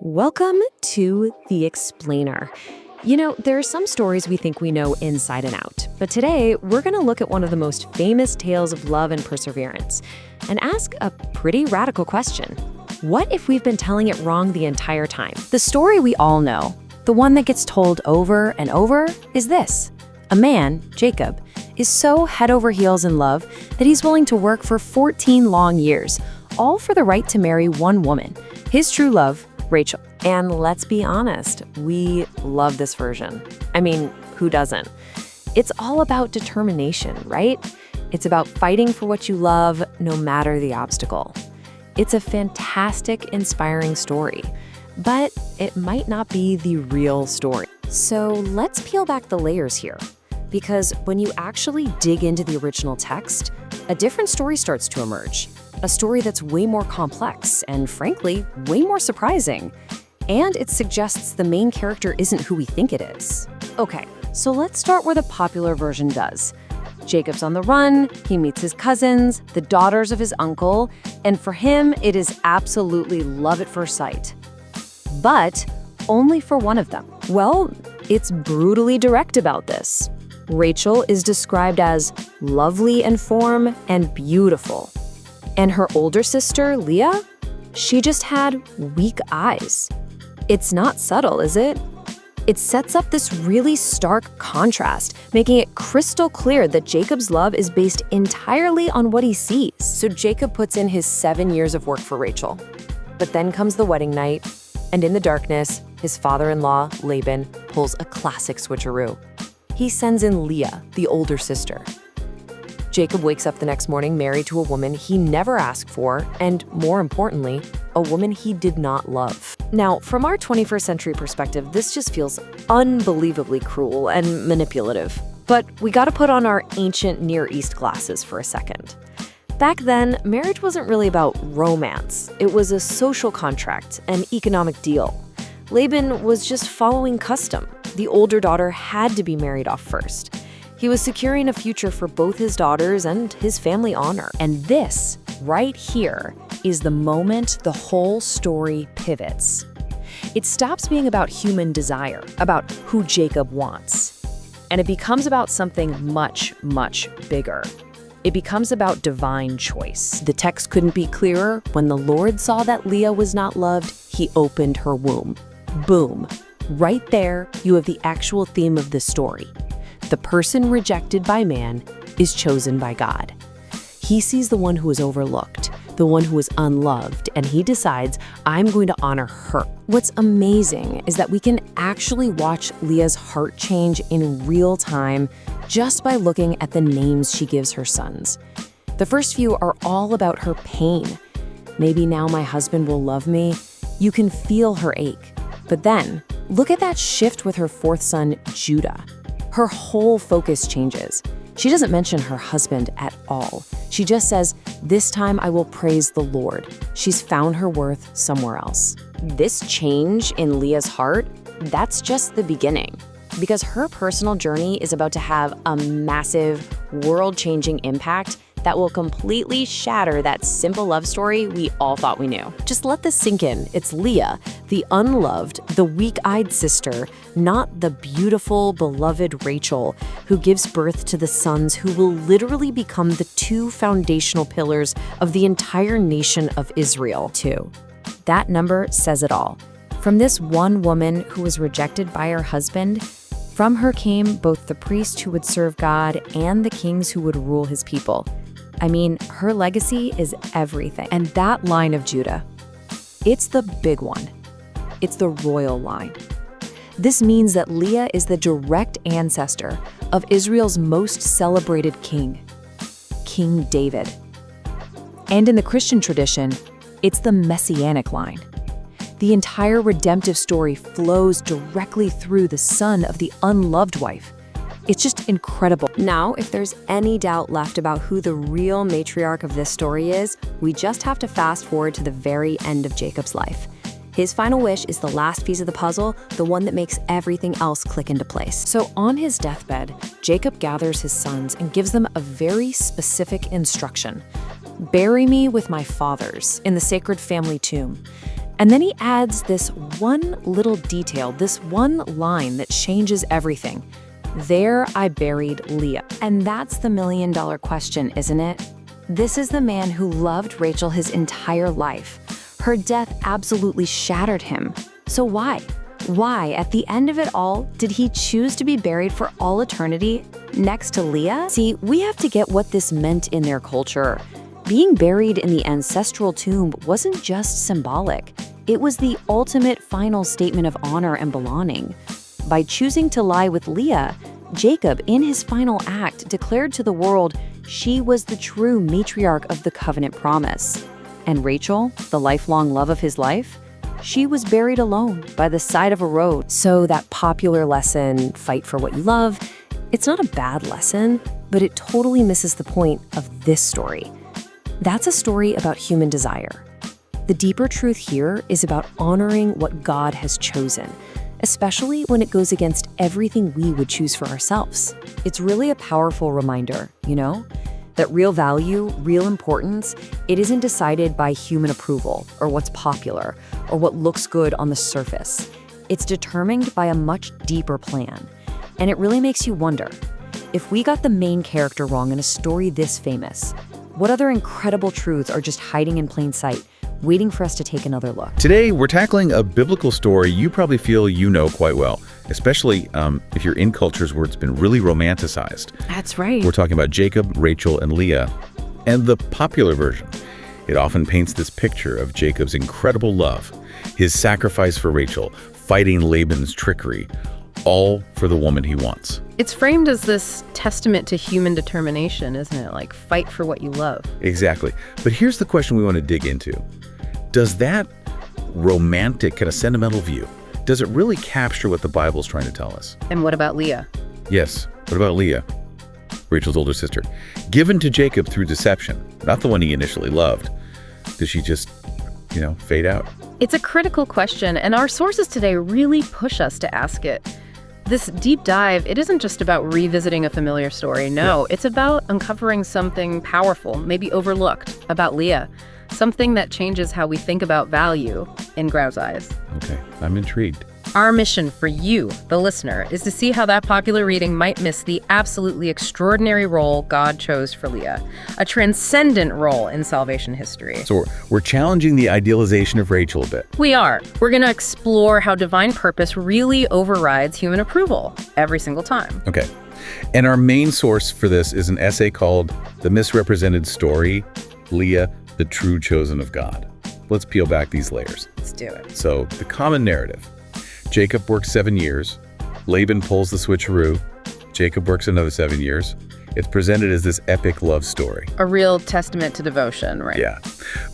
Welcome to The Explainer. You know, there are some stories we think we know inside and out, but today we're going to look at one of the most famous tales of love and perseverance and ask a pretty radical question. What if we've been telling it wrong the entire time? The story we all know, the one that gets told over and over, is this. A man, Jacob, is so head over heels in love that he's willing to work for 14 long years, all for the right to marry one woman, his true love, Rachel. And let's be honest, we love this version. I mean, who doesn't? It's all about determination, right? It's about fighting for what you love, no matter the obstacle. It's a fantastic, inspiring story, but it might not be the real story. So let's peel back the layers here, because when you actually dig into the original text, a different story starts to emerge. A story that's way more complex and, frankly, way more surprising. And it suggests the main character isn't who we think it is. Okay, so let's start where the popular version does. Jacob's on the run, he meets his cousins, the daughters of his uncle, and for him, it is absolutely love at first sight. But only for one of them. Well, it's brutally direct about this. Rachel is described as lovely in form and beautiful. And her older sister, Leah, she just had weak eyes. It's not subtle, is it? It sets up this really stark contrast, making it crystal clear that Jacob's love is based entirely on what he sees. So Jacob puts in his 7 years of work for Rachel. But then comes the wedding night, and in the darkness, his father-in-law, Laban, pulls a classic switcheroo. He sends in Leah, the older sister. Jacob wakes up the next morning married to a woman he never asked for, and more importantly, a woman he did not love. Now, from our 21st century perspective, this just feels unbelievably cruel and manipulative. But we gotta put on our ancient Near East glasses for a second. Back then, marriage wasn't really about romance. It was a social contract, an economic deal. Laban was just following custom. The older daughter had to be married off first. He was securing a future for both his daughters and his family honor. And this, right here, is the moment the whole story pivots. It stops being about human desire, about who Jacob wants, and it becomes about something much, much bigger. It becomes about divine choice. The text couldn't be clearer. When the Lord saw that Leah was not loved, he opened her womb. Boom. Right there, you have the actual theme of the story. The person rejected by man is chosen by God. He sees the one who is overlooked, the one who is unloved, and he decides, I'm going to honor her. What's amazing is that we can actually watch Leah's heart change in real time just by looking at the names she gives her sons. The first few are all about her pain. Maybe now my husband will love me. You can feel her ache. But then, look at that shift with her fourth son, Judah. Her whole focus changes. She doesn't mention her husband at all. She just says, this time I will praise the Lord. She's found her worth somewhere else. This change in Leah's heart, that's just the beginning. Because her personal journey is about to have a massive, world-changing impact that will completely shatter that simple love story we all thought we knew. Just let this sink in. It's Leah, the unloved, the weak-eyed sister, not the beautiful, beloved Rachel, who gives birth to the sons who will literally become the two foundational pillars of the entire nation of Israel, too. That number says it all. From this one woman who was rejected by her husband, from her came both the priest who would serve God and the kings who would rule his people. I mean, her legacy is everything. And that line of Judah, it's the big one. It's the royal line. This means that Leah is the direct ancestor of Israel's most celebrated king, King David. And in the Christian tradition, it's the messianic line. The entire redemptive story flows directly through the son of the unloved wife. It's just incredible. Now, if there's any doubt left about who the real matriarch of this story is, we just have to fast forward to the very end of Jacob's life. His final wish is the last piece of the puzzle, the one that makes everything else click into place. So on his deathbed, Jacob gathers his sons and gives them a very specific instruction. Bury me with my fathers in the sacred family tomb. And then he adds this one little detail, this one line that changes everything. There I buried Leah. And that's the million-dollar question, isn't it? This is the man who loved Rachel his entire life. Her death absolutely shattered him. So why? Why, at the end of it all, did he choose to be buried for all eternity next to Leah? See, we have to get what this meant in their culture. Being buried in the ancestral tomb wasn't just symbolic. It was the ultimate final statement of honor and belonging. By choosing to lie with Leah, Jacob, in his final act, declared to the world she was the true matriarch of the covenant promise. And Rachel, the lifelong love of his life, she was buried alone by the side of a road. So that popular lesson, fight for what you love, it's not a bad lesson, but it totally misses the point of this story. That's a story about human desire. The deeper truth here is about honoring what God has chosen, especially when it goes against everything we would choose for ourselves. It's really a powerful reminder, that real value, real importance, it isn't decided by human approval or what's popular or what looks good on the surface. It's determined by a much deeper plan. And it really makes you wonder, if we got the main character wrong in a story this famous, what other incredible truths are just hiding in plain sight, waiting for us to take another look? Today, we're tackling a biblical story you probably feel you know quite well, especially if you're in cultures where it's been really romanticized. That's right. We're talking about Jacob, Rachel, and Leah, and the popular version. It often paints this picture of Jacob's incredible love, his sacrifice for Rachel, fighting Laban's trickery, all for the woman he wants. It's framed as this testament to human determination, isn't it? Like, fight for what you love. Exactly. But here's the question we want to dig into. Does that romantic, kind of sentimental view, does it really capture what the Bible's trying to tell us? And what about Leah? Yes. What about Leah, Rachel's older sister? Given to Jacob through deception, not the one he initially loved. Does she just, fade out? It's a critical question, and our sources today really push us to ask it. This deep dive, it isn't just about revisiting a familiar story. No, It's about uncovering something powerful, maybe overlooked, about Leah. Something that changes how we think about value in Grau's eyes. Okay, I'm intrigued. Our mission for you, the listener, is to see how that popular reading might miss the absolutely extraordinary role God chose for Leah, a transcendent role in salvation history. So we're challenging the idealization of Rachel a bit. We are. We're going to explore how divine purpose really overrides human approval every single time. Okay. And our main source for this is an essay called The Misrepresented Story, Leah, the True Chosen of God. Let's peel back these layers. Let's do it. So the common narrative. Jacob works 7 years. Laban pulls the switcheroo. Jacob works another 7 years. It's presented as this epic love story. A real testament to devotion, right? Yeah.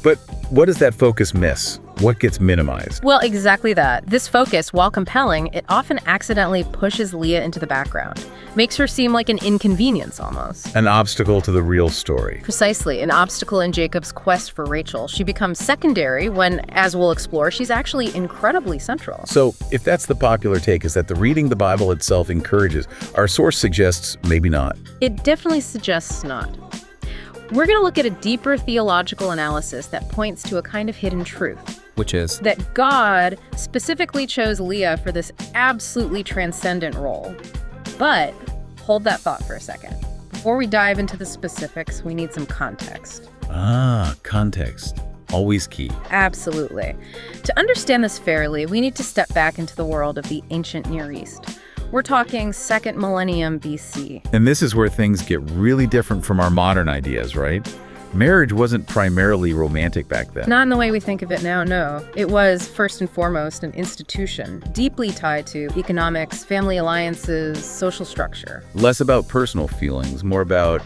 But what does that focus miss? What gets minimized? Well, exactly that. This focus, while compelling, it often accidentally pushes Leah into the background. Makes her seem like an inconvenience almost. An obstacle to the real story. Precisely, an obstacle in Jacob's quest for Rachel. She becomes secondary when, as we'll explore, she's actually incredibly central. So if that's the popular take, is that the reading the Bible itself encourages, our source suggests maybe not. It definitely suggests not. We're going to look at a deeper theological analysis that points to a kind of hidden truth. Which is? That God specifically chose Leah for this absolutely transcendent role. But hold that thought for a second. Before we dive into the specifics, we need some context. Context. Always key. Absolutely. To understand this fairly, we need to step back into the world of the ancient Near East. We're talking 2nd millennium BC. And this is where things get really different from our modern ideas, right? Marriage wasn't primarily romantic back then. Not in the way we think of it now, no. It was, first and foremost, an institution, deeply tied to economics, family alliances, social structure. Less about personal feelings, more about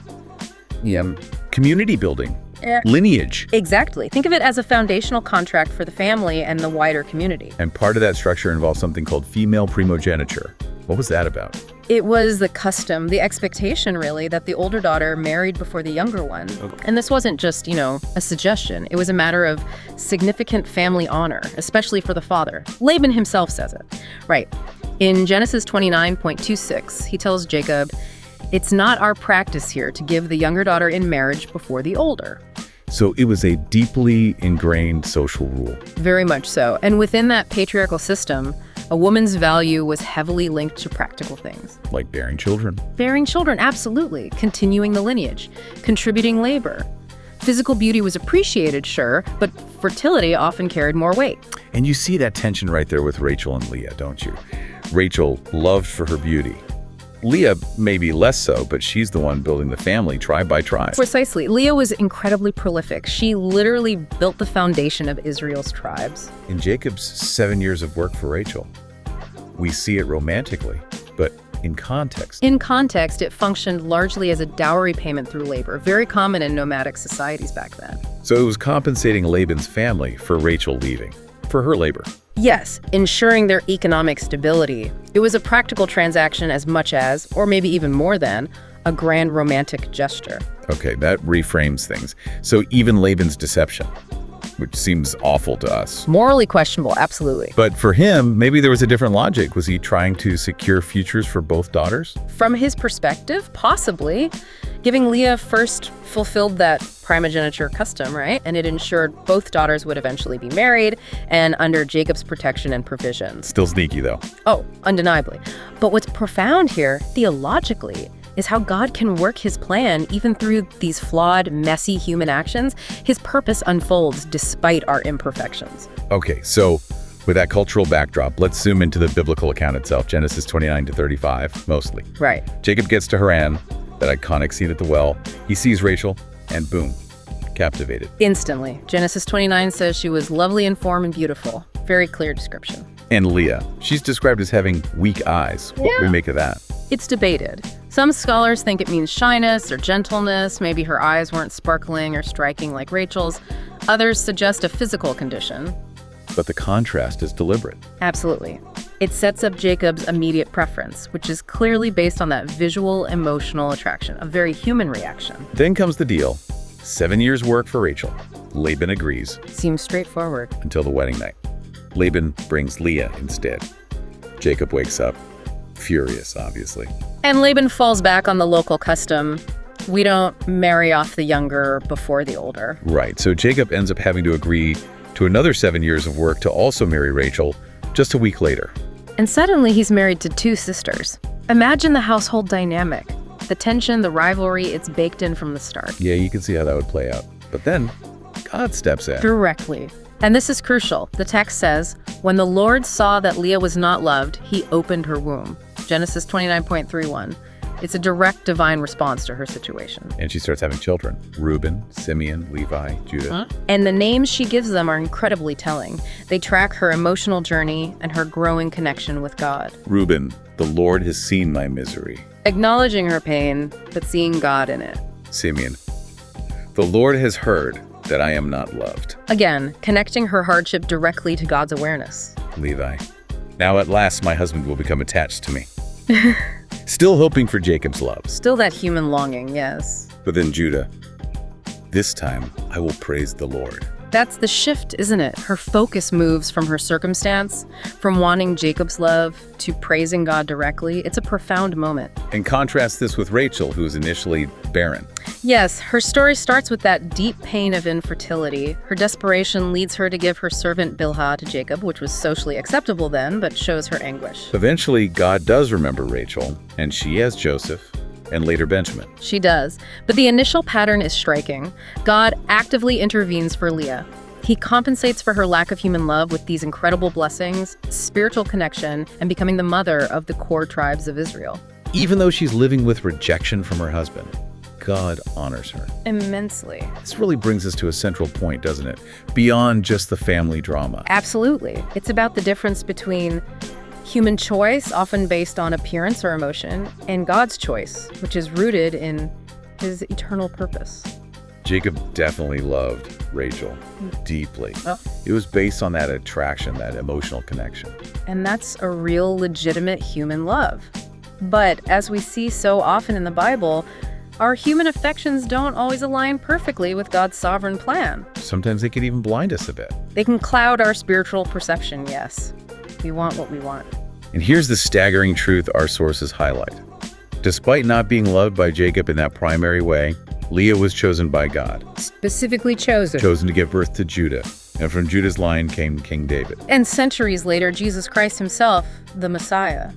community building, lineage. Exactly. Think of it as a foundational contract for the family and the wider community. And part of that structure involves something called female primogeniture. What was that about? It was the custom, the expectation, really, that the older daughter married before the younger one. Okay. And this wasn't just, a suggestion. It was a matter of significant family honor, especially for the father. Laban himself says it. Right. In Genesis 29:26, he tells Jacob, "It's not our practice here to give the younger daughter in marriage before the older." So it was a deeply ingrained social rule. Very much so. And within that patriarchal system, a woman's value was heavily linked to practical things. Like bearing children. Bearing children, absolutely. Continuing the lineage. Contributing labor. Physical beauty was appreciated, sure, but fertility often carried more weight. And you see that tension right there with Rachel and Leah, don't you? Rachel loved for her beauty. Leah maybe less so, but she's the one building the family tribe by tribe. Precisely. Leah was incredibly prolific. She literally built the foundation of Israel's tribes. In Jacob's 7 years of work for Rachel, we see it romantically, but in context. In context, it functioned largely as a dowry payment through labor, very common in nomadic societies back then. So it was compensating Laban's family for Rachel leaving, for her labor. Yes, ensuring their economic stability. It was a practical transaction as much as, or maybe even more than, a grand romantic gesture. Okay, that reframes things. So even Laban's deception, which seems awful to us. Morally questionable, absolutely. But for him, maybe there was a different logic. Was he trying to secure futures for both daughters? From his perspective, possibly. Giving Leah first fulfilled that primogeniture custom, right? And it ensured both daughters would eventually be married and under Jacob's protection and provisions. Still sneaky, though. Oh, undeniably. But what's profound here, theologically, is how God can work his plan even through these flawed, messy human actions. His purpose unfolds despite our imperfections. Okay, so with that cultural backdrop, let's zoom into the biblical account itself, Genesis 29 to 35, mostly. Right. Jacob gets to Haran, that iconic scene at the well. He sees Rachel, and boom, captivated. Instantly. Genesis 29 says she was lovely in form and beautiful. Very clear description. And Leah, she's described as having weak eyes. What do we make of that? It's debated. Some scholars think it means shyness or gentleness. Maybe her eyes weren't sparkling or striking like Rachel's. Others suggest a physical condition. But the contrast is deliberate. Absolutely. It sets up Jacob's immediate preference, which is clearly based on that visual, emotional attraction, a very human reaction. Then comes the deal. 7 years' work for Rachel. Laban agrees Seems straightforward. until the wedding night. Laban brings Leah instead. Jacob wakes up, furious, obviously. And Laban falls back on the local custom. We don't marry off the younger before the older. Right, so Jacob ends up having to agree to another 7 years of work to also marry Rachel just a week later. And suddenly he's married to 2 sisters. Imagine the household dynamic. The tension, the rivalry, it's baked in from the start. Yeah, you can see how that would play out. But then, God steps in. Directly. And this is crucial. The text says, when the Lord saw that Leah was not loved, he opened her womb. Genesis 29.31. It's a direct divine response to her situation. And she starts having children. Reuben, Simeon, Levi, Judah. And the names she gives them are incredibly telling. They track her emotional journey and her growing connection with God. Reuben, the Lord has seen my misery. Acknowledging her pain, but seeing God in it. Simeon, the Lord has heard that I am not loved. Again, connecting her hardship directly to God's awareness. Levi, now at last my husband will become attached to me. Still hoping for Jacob's love. Still that human longing, yes. But then Judah, this time I will praise the Lord. That's the shift, isn't it? Her focus moves from her circumstance, from wanting Jacob's love to praising God directly. It's a profound moment. And contrast this with Rachel, who was initially barren. Yes, her story starts with that deep pain of infertility. Her desperation leads her to give her servant Bilhah to Jacob, which was socially acceptable then, but shows her anguish. Eventually, God does remember Rachel, and she has Joseph, and later Benjamin. She does. But the initial pattern is striking. God actively intervenes for Leah. He compensates for her lack of human love with these incredible blessings, spiritual connection, and becoming the mother of the core tribes of Israel. Even though she's living with rejection from her husband, God honors her. Immensely. This really brings us to a central point, doesn't it? Beyond just the family drama. Absolutely. It's about the difference between human choice, often based on appearance or emotion, and God's choice, which is rooted in his eternal purpose. Jacob definitely loved Rachel deeply. Oh. It was based on that attraction, that emotional connection. And that's a real legitimate human love. But as we see so often in the Bible, our human affections don't always align perfectly with God's sovereign plan. Sometimes they can even blind us a bit. They can cloud our spiritual perception, yes. We want what we want. And here's the staggering truth our sources highlight. Despite not being loved by Jacob in that primary way, Leah was chosen by God, Specifically chosen. chosen to give birth to Judah. And from Judah's line came King David. And centuries later, Jesus Christ himself, the Messiah.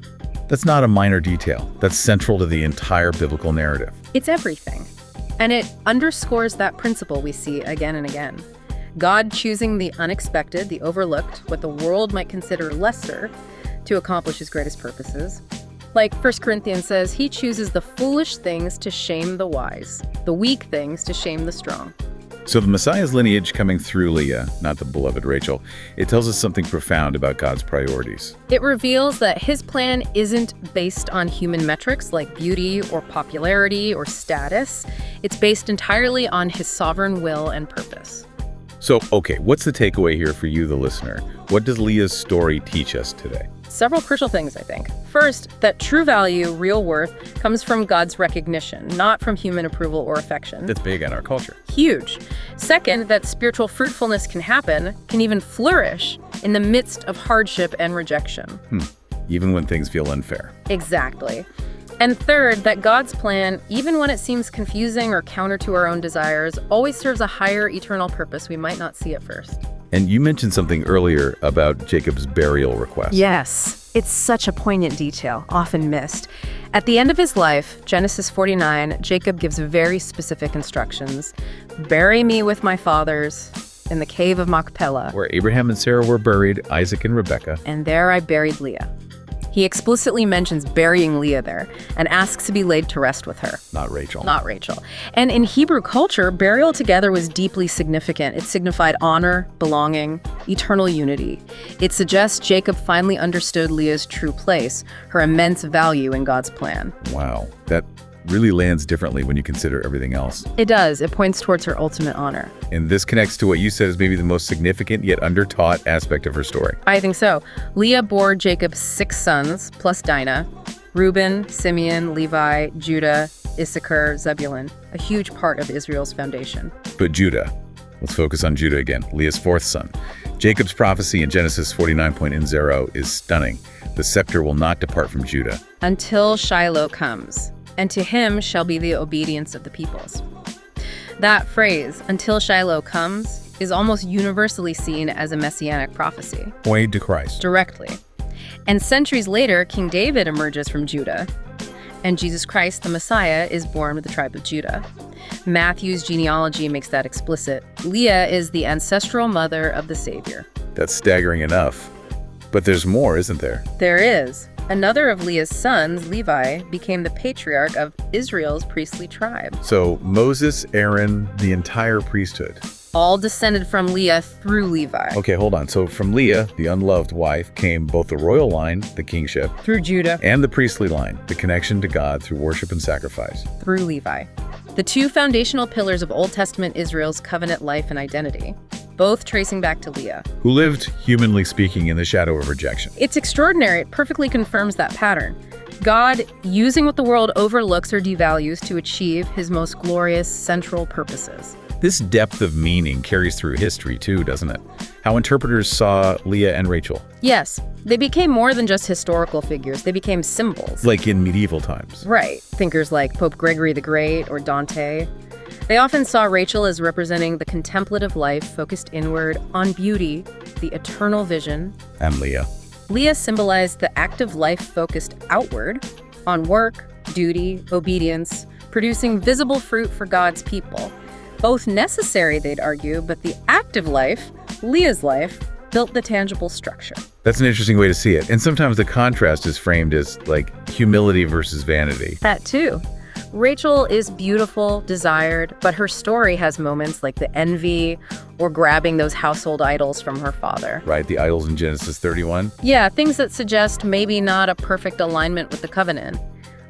That's not a minor detail. That's central to the entire biblical narrative. It's everything. And it underscores that principle we see again and again. God choosing the unexpected, the overlooked, what the world might consider lesser, to accomplish his greatest purposes. Like 1 Corinthians says, he chooses the foolish things to shame the wise, the weak things to shame the strong. So the Messiah's lineage coming through Leah, not the beloved Rachel, it tells us something profound about God's priorities. It reveals that his plan isn't based on human metrics like beauty or popularity or status. It's based entirely on his sovereign will and purpose. So, okay, what's the takeaway here for you, the listener? What does Leah's story teach us today? Several crucial things, I think. First, that true value, real worth, comes from God's recognition, not from human approval or affection. That's big in our culture. Huge. Second, that spiritual fruitfulness can happen, can even flourish, in the midst of hardship and rejection. Even when things feel unfair. Exactly. And third, that God's plan, even when it seems confusing or counter to our own desires, always serves a higher eternal purpose we might not see at first. And you mentioned something earlier about Jacob's burial request. Yes, it's such a poignant detail, often missed. At the end of his life, Genesis 49, Jacob gives very specific instructions. Bury me with my fathers in the cave of Machpelah, Where Abraham and Sarah were buried, Isaac and Rebekah. and there I buried Leah. He explicitly mentions burying Leah there and asks to be laid to rest with her. Not Rachel. Not Rachel. And in Hebrew culture, burial together was deeply significant. It signified honor, belonging, eternal unity. It suggests Jacob finally understood Leah's true place, her immense value in God's plan. Wow, that really lands differently when you consider everything else. It does. It points towards her ultimate honor. And this connects to what you said is maybe the most significant yet undertaught aspect of her story. I think so. Leah bore Jacob 6 sons, plus Dinah: Reuben, Simeon, Levi, Judah, Issachar, Zebulun, a huge part of Israel's foundation. But Judah, let's focus on Judah again, Leah's 4th son. Jacob's prophecy in Genesis 49.0 is stunning. The scepter will not depart from Judah. Until Shiloh comes, and to him shall be the obedience of the peoples. That phrase, until Shiloh comes, is almost universally seen as a messianic prophecy. Pointing to Christ. Directly. And centuries later, King David emerges from Judah, and Jesus Christ, the Messiah, is born of the tribe of Judah. Matthew's genealogy makes that explicit. Leah is the ancestral mother of the Savior. That's staggering enough. But there's more, isn't there? There is. Another of Leah's sons, Levi, became the patriarch of Israel's priestly tribe. So Moses, Aaron, the entire priesthood. All descended from Leah through Levi. Okay, hold on. So from Leah, the unloved wife, came both the royal line, the kingship, Through Judah. and the priestly line, the connection to God through worship and sacrifice. Through Levi. The two foundational pillars of Old Testament Israel's covenant life and identity, both tracing back to Leah. Who lived, humanly speaking, in the shadow of rejection. It's extraordinary. It perfectly confirms that pattern. God using what the world overlooks or devalues to achieve his most glorious central purposes. This depth of meaning carries through history too, doesn't it? How interpreters saw Leah and Rachel. Yes, they became more than just historical figures. They became symbols. Like in medieval times. Right. Thinkers like Pope Gregory the Great or Dante. They often saw Rachel as representing the contemplative life focused inward on beauty, the eternal vision. And Leah. Leah symbolized the active life focused outward on work, duty, obedience, producing visible fruit for God's people. Both necessary, they'd argue, but the active life, Leah's life, built the tangible structure. That's an interesting way to see it. And sometimes the contrast is framed as like humility versus vanity. That too. Rachel is beautiful, desired, but her story has moments like the envy or grabbing those household idols from her father. Right, the idols in Genesis 31. Yeah, things that suggest maybe not a perfect alignment with the covenant.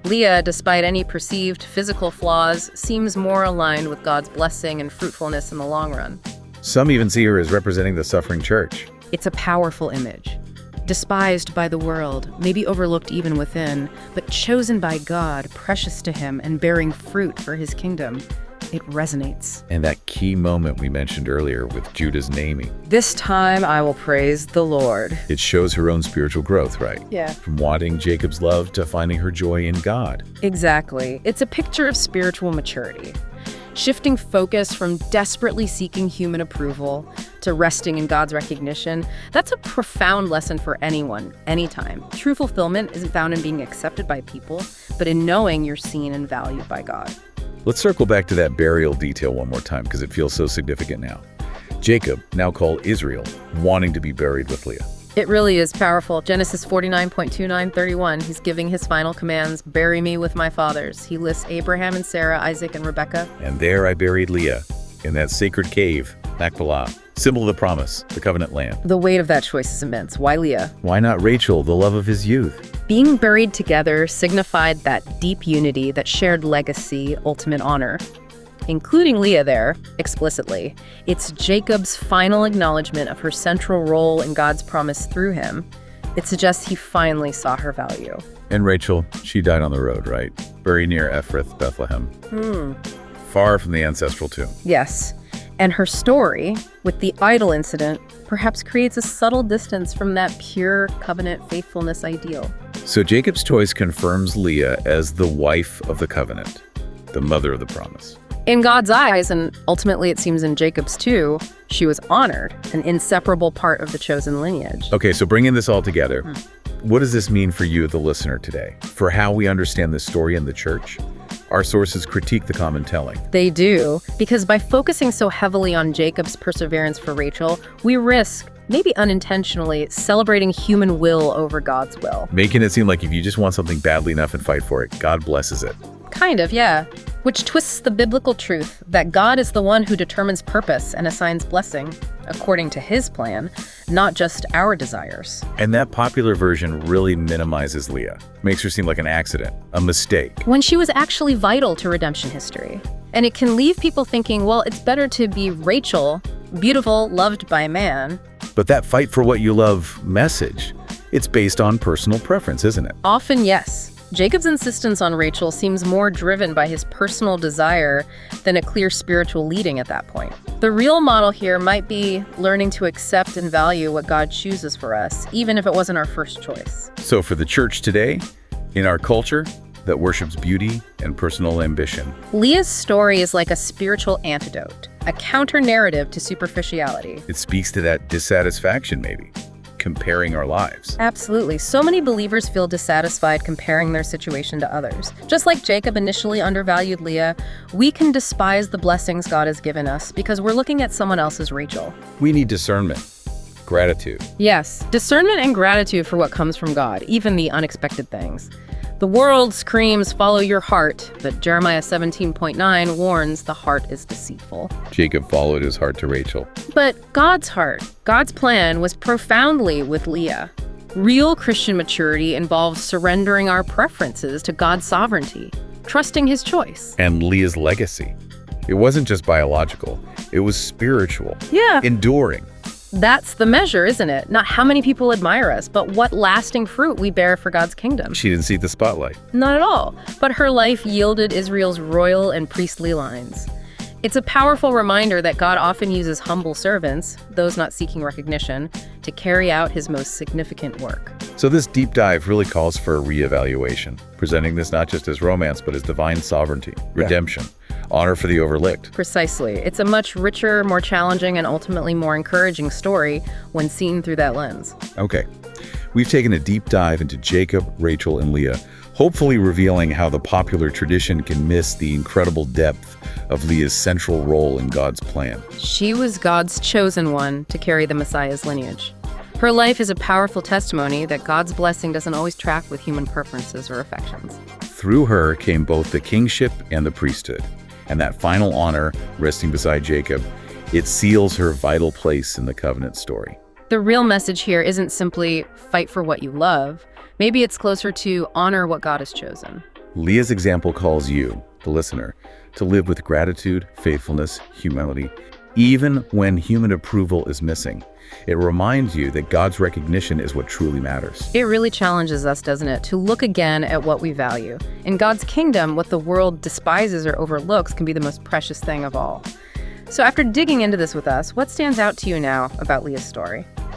Leah, despite any perceived physical flaws, seems more aligned with God's blessing and fruitfulness in the long run. Some even see her as representing the suffering church. It's a powerful image. Despised by the world, maybe overlooked even within, but chosen by God, precious to him, and bearing fruit for his kingdom. It resonates. And that key moment we mentioned earlier with Judah's naming. This time I will praise the Lord. It shows her own spiritual growth, right? Yeah. From wanting Jacob's love to finding her joy in God. Exactly. It's a picture of spiritual maturity. Shifting focus from desperately seeking human approval to resting in God's recognition, that's a profound lesson for anyone, anytime. True fulfillment isn't found in being accepted by people, but in knowing you're seen and valued by God. Let's circle back to that burial detail one more time because it feels so significant now. Jacob, now called Israel, wanting to be buried with Leah. It really is powerful. Genesis 49:29-31, he's giving his final commands, bury me with my fathers. He lists Abraham and Sarah, Isaac and Rebekah. And there I buried Leah, in that sacred cave, Machpelah, symbol of the promise, the covenant land. The weight of that choice is immense. Why Leah? Why not Rachel, the love of his youth? Being buried together signified that deep unity, that shared legacy, ultimate honor. Including Leah there, explicitly. It's Jacob's final acknowledgement of her central role in God's promise through him. It suggests he finally saw her value. And Rachel, she died on the road, right? Buried near Ephrath, Bethlehem. Far from the ancestral tomb. Yes. And her story, with the idol incident, perhaps creates a subtle distance from that pure covenant faithfulness ideal. So Jacob's choice confirms Leah as the wife of the covenant, the mother of the promise. In God's eyes, and ultimately it seems in Jacob's too, she was honored, an inseparable part of the chosen lineage. Okay, so bringing this all together, what does this mean for you, the listener, today? For how we understand this story in the church? Our sources critique the common telling. They do, because by focusing so heavily on Jacob's perseverance for Rachel, we risk, maybe unintentionally, celebrating human will over God's will. Making it seem like if you just want something badly enough and fight for it, God blesses it. Kind of, yeah. Which twists the biblical truth that God is the one who determines purpose and assigns blessing, according to his plan, not just our desires. And that popular version really minimizes Leah. Makes her seem like an accident, a mistake. When she was actually vital to redemption history. And it can leave people thinking, well, it's better to be Rachel, beautiful, loved by man. But that fight for what you love message, it's based on personal preference, isn't it? Often, yes. Jacob's insistence on Rachel seems more driven by his personal desire than a clear spiritual leading at that point. The real model here might be learning to accept and value what God chooses for us, even if it wasn't our first choice. So for the church today, in our culture that worships beauty and personal ambition, Leah's story is like a spiritual antidote, a counter-narrative to superficiality. it speaks to that dissatisfaction maybe, comparing our lives. Absolutely. So many believers feel dissatisfied comparing their situation to others. Just like Jacob initially undervalued Leah, we can despise the blessings God has given us because we're looking at someone else's Rachel. We need discernment, gratitude. Yes, discernment and gratitude for what comes from God, even the unexpected things. The world screams, follow your heart, but Jeremiah 17:9 warns the heart is deceitful. Jacob followed his heart to Rachel. But God's heart, God's plan was profoundly with Leah. Real Christian maturity involves surrendering our preferences to God's sovereignty, trusting his choice. And Leah's legacy. It wasn't just biological, it was spiritual. Yeah. Enduring. That's the measure, isn't it? Not how many people admire us, but what lasting fruit we bear for God's kingdom. She didn't see the spotlight. Not at all. But her life yielded Israel's royal and priestly lines. It's a powerful reminder that God often uses humble servants, those not seeking recognition, to carry out his most significant work. So this deep dive really calls for a reevaluation, presenting this not just as romance, but as divine sovereignty, redemption, honor for the overlooked. Precisely. It's a much richer, more challenging, and ultimately more encouraging story when seen through that lens. Okay, we've taken a deep dive into Jacob, Rachel, and Leah, hopefully revealing how the popular tradition can miss the incredible depth of Leah's central role in God's plan. She was God's chosen one to carry the Messiah's lineage. Her life is a powerful testimony that God's blessing doesn't always track with human preferences or affections. Through her came both the kingship and the priesthood, and that final honor resting beside Jacob, it seals her vital place in the covenant story. The real message here isn't simply fight for what you love. Maybe it's closer to honor what God has chosen. Leah's example calls you, the listener, to live with gratitude, faithfulness, humility, even when human approval is missing. It reminds you that God's recognition is what truly matters. It really challenges us, doesn't it, to look again at what we value. In God's kingdom, what the world despises or overlooks can be the most precious thing of all. So after digging into this with us, what stands out to you now about Leah's story?